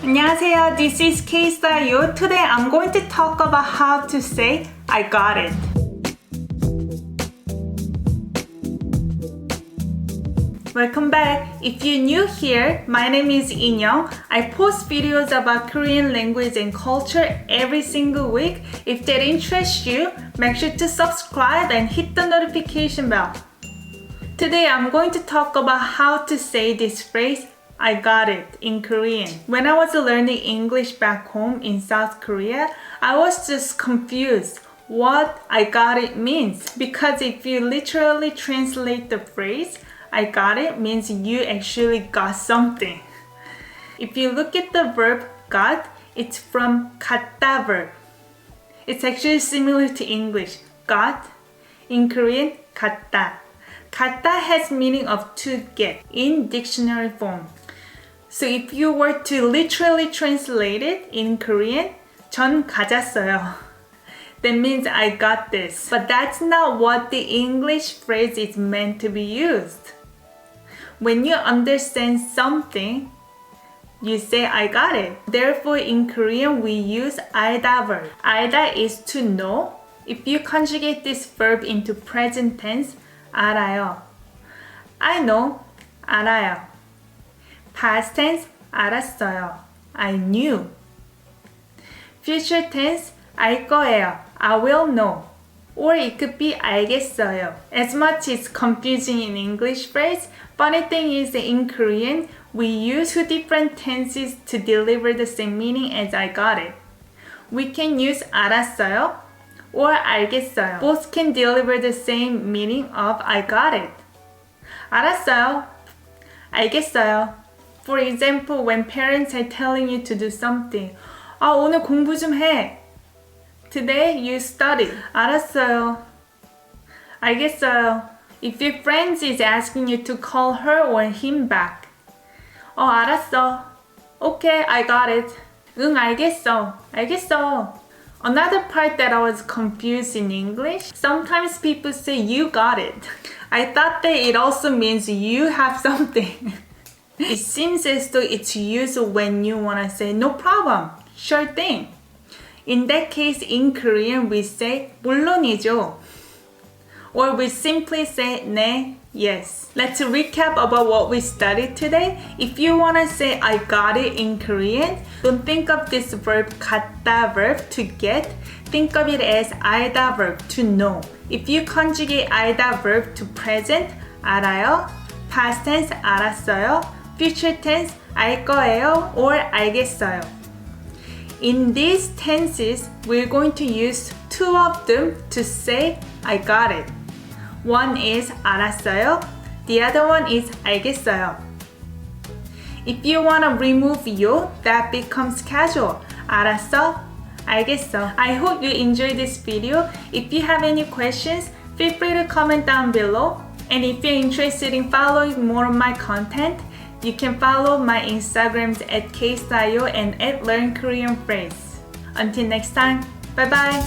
안녕하세요, this is KSTYLEyo. Today I'm going to talk about how to say I got it. Welcome back. If you're new here, my name is Inyoung. I post videos about Korean language and culture every single week. If that interests you, make sure to subscribe and hit the notification bell. Today I'm going to talk about how to say this phrase, I got it, in Korean. When I was learning English back home in South Korea, I was just confused what I got it means. Because if you literally translate the phrase, I got it means you actually got something. If you look at the verb got, it's from 갔다 verb. It's actually similar to English, got. In Korean, 갔다. 갔다 has meaning of to get in dictionary form. So if you were to literally translate it in Korean, 전 가졌어요. That means I got this. But that's not what the English phrase is meant to be used. When you understand something, you say I got it. Therefore, in Korean, we use 알다 verb. 알다 is to know. If you conjugate this verb into present tense, 알아요. I know, 알아요. Past tense, 알았어요. I knew. Future tense, 알 거예요. I will know. Or it could be 알겠어요. As much as confusing in English phrase, funny thing is that in Korean, we use two different tenses to deliver the same meaning as I got it. We can use 알았어요 or 알겠어요. Both can deliver the same meaning of I got it. 알았어요. 알겠어요. For example, when parents are telling you to do something, 오늘 공부 좀 해. Today you study. 알았어요. 알겠어요. If your friend is asking you to call her or him back, 알았어. Okay, I got it. 응, 알겠어. 알겠어. Another part that I was confused in English, sometimes people say you got it. I thought that it also means you have something. It seems as though it's used when you want to say no problem, sure thing. In that case, in Korean, we say 물론이죠. Or we simply say 네, yes. Let's recap about what we studied today. If you want to say I got it in Korean, don't think of this verb 갔다 verb to get. Think of it as 알다 verb to know. If you conjugate 알다 verb to present, 알아요. Past tense, 알았어요. Future tense, 알 거예요 or 알겠어요. In these tenses, we're going to use two of them to say I got it. One is 알았어요. The other one is 알겠어요. If you want to remove 요, that becomes casual. 알았어, 알겠어. I hope you enjoyed this video. If you have any questions, feel free to comment down below. And if you're interested in following more of my content, you can follow my Instagrams at KSTYLEyo and at Learn Korean Phrase. Until next time, bye bye!